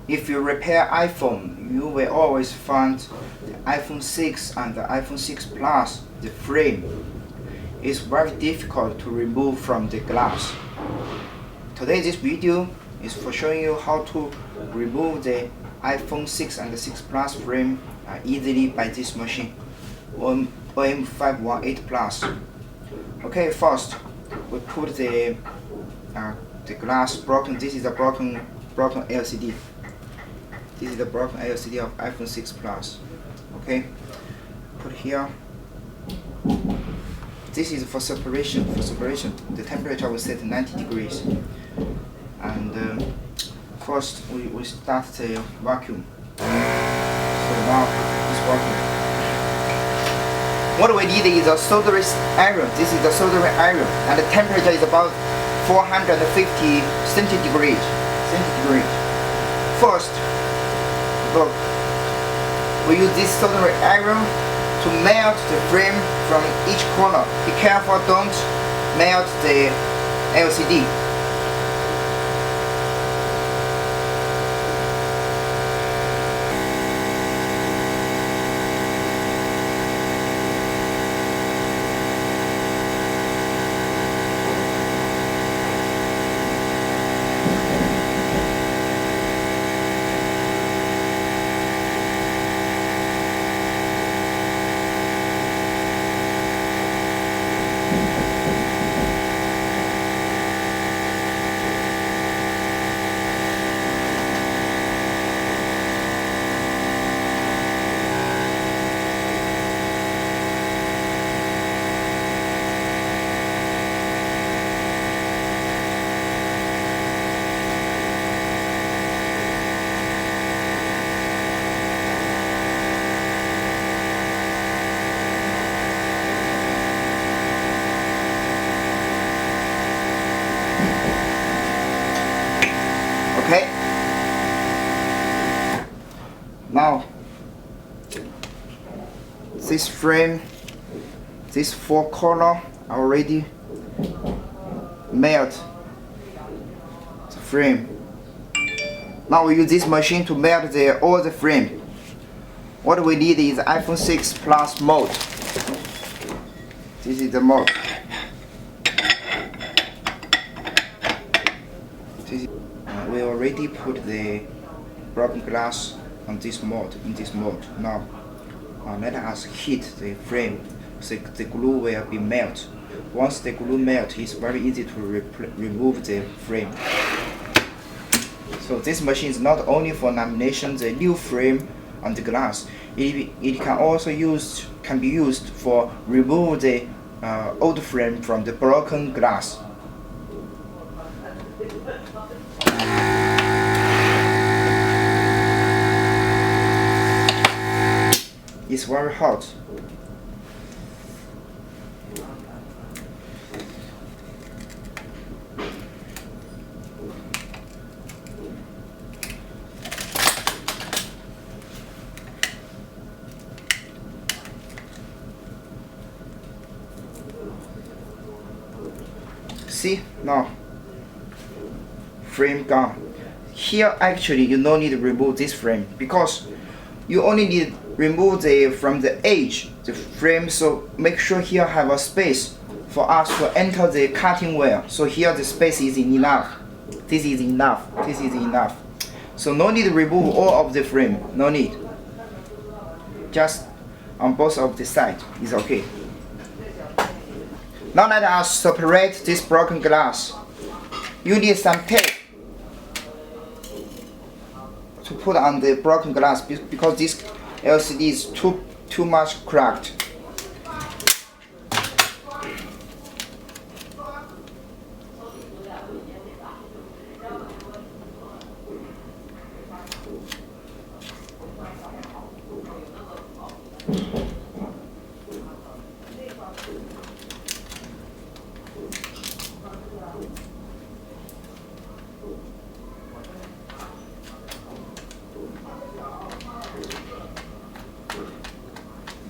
if you repair iPhone, you will always find the iPhone 6 and the iPhone 6 Plus, the frame is very difficult to remove from the glass. Today this video is for showing you how to remove the iPhone 6 and the 6 Plus frame easily by this machine, OM518 Plus. Okay, first we put the glass broken. This is a broken LCD. This is the broken LCD of iPhone 6 Plus. Okay, put here. This is for separation. The temperature will set 90 degrees. And first we start the vacuum. So now it's working. What we need is a soldering iron. This is the soldering iron, and the temperature is about 450 centigrade. First, look, we use this soldering iron to melt the frame from each corner. Be careful, don't melt the LCD. Okay. Now, this frame, this four corner already melt the frame. Now we use this machine to melt all the frame. What we need is iPhone 6 Plus mold. This is the mold. We already put the broken glass on this mold, Now, let us heat the frame so the glue will be melt. Once the glue melts, it's very easy to remove the frame. So this machine is not only for lamination the new frame on the glass. It can also be used for remove the old frame from the broken glass. It's very hot. See, now frame gone. Here actually you don't need to remove this frame because you only need remove from the edge the frame, so make sure here have a space for us to enter the cutting wheel. So here the space is enough. This is enough. So no need to remove all of the frame. No need. Just on both of the sides is okay. Now let us separate this broken glass. You need some tape to put on the broken glass because this LCD is too much cracked.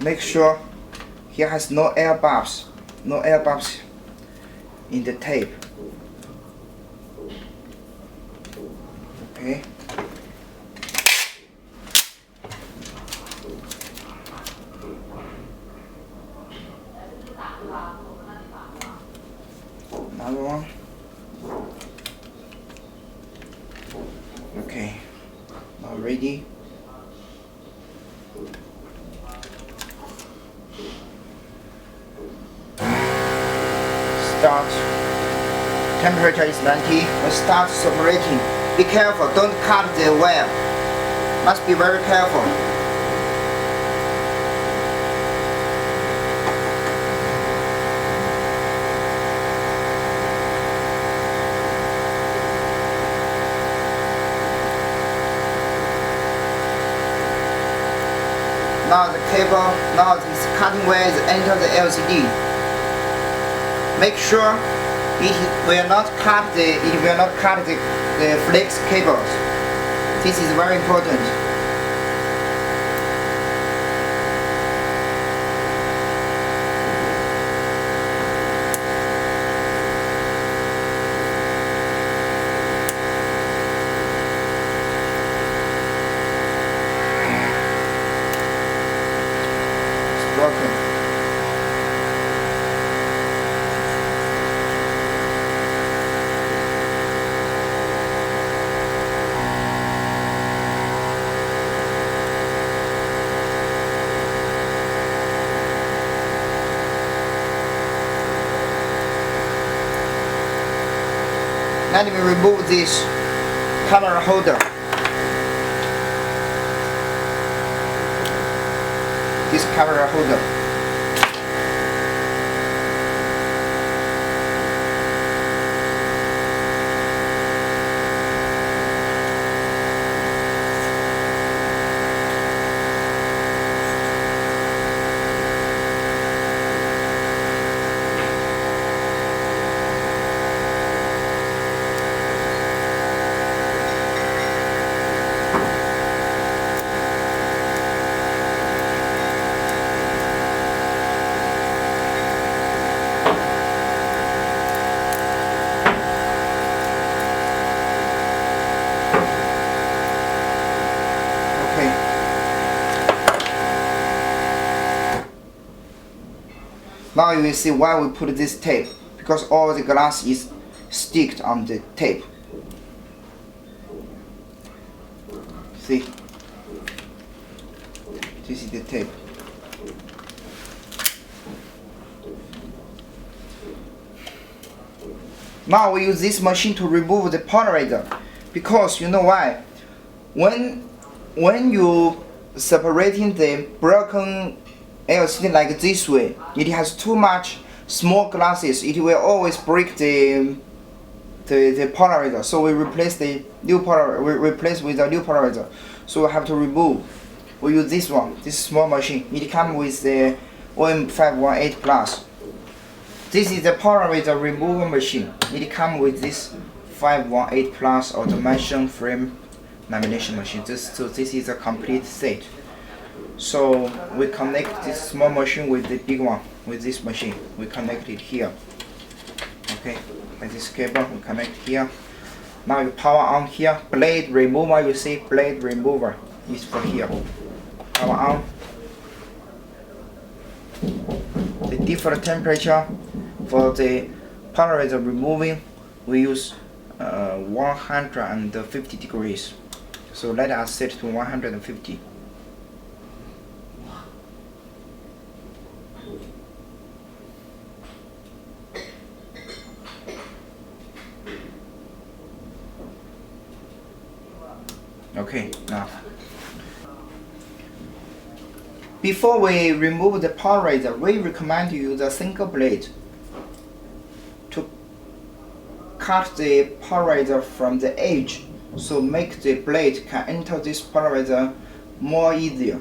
Make sure here has no air bubbles in the tape. Okay. Another one. Okay, now ready. Start. Temperature is 90. We start separating. Be careful, don't cut the wire. Must be very careful. Now the cable, now this cutting wire is enter the LCD. Make sure it will not cut the flex cables. This is very important. It's broken. Let me remove this camera holder. This camera holder. Now you will see why we put this tape, because all the glass is sticked on the tape. See, this is the tape. Now we use this machine to remove the polarizer, because you know why? When you separating the broken LCD like this way, it has too much small glasses. It will always break the polarizer. So we replace the new polarizer. We replace with a new polarizer. So we have to remove. We use this one, this small machine. It comes with the OM518 Plus. This is the polarizer removal machine. It comes with this 518 Plus automation frame lamination machine. So this is a complete set. So we connect this small machine with the big one, with this machine. We connect it here. Okay, with this cable we connect here. Now you power on here. Blade remover, you see blade remover is for here. Power on. The different temperature for the polarizer removing, we use 150 degrees. So let us set to 150. Okay, now before we remove the polarizer, we recommend you use a single blade to cut the polarizer from the edge, so make the blade can enter this polarizer more easier.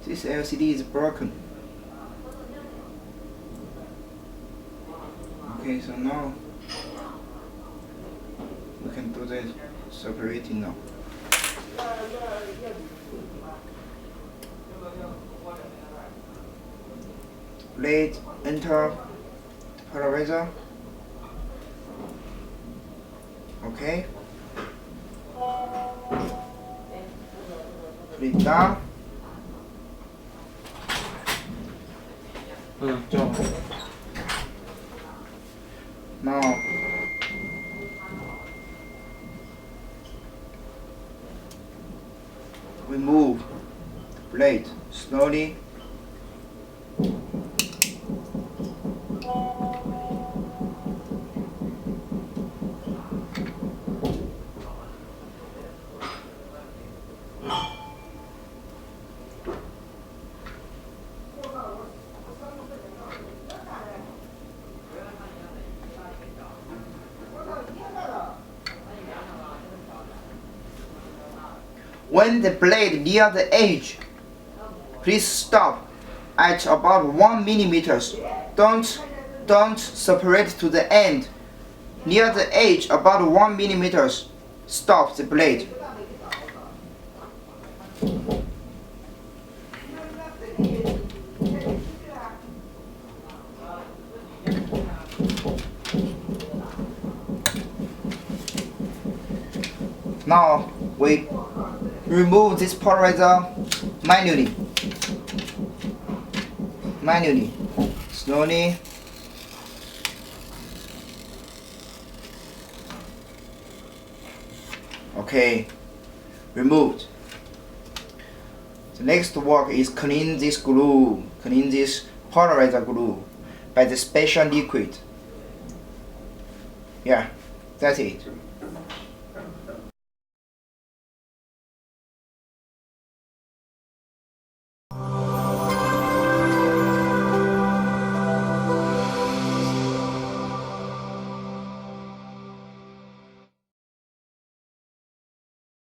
This LCD is broken. Okay, so now we can do the separating now. blade enter the polarizer. Okay. Put it down. 좀. Now remove the blade slowly. When the blade near the edge, please stop at about 1 millimeters. Don't separate to the end. Near the edge, about 1 millimeters. Stop the blade. Now we remove this polarizer manually, slowly. Okay, removed. The next work is clean this glue, clean this polarizer glue by the special liquid. Yeah, that's it.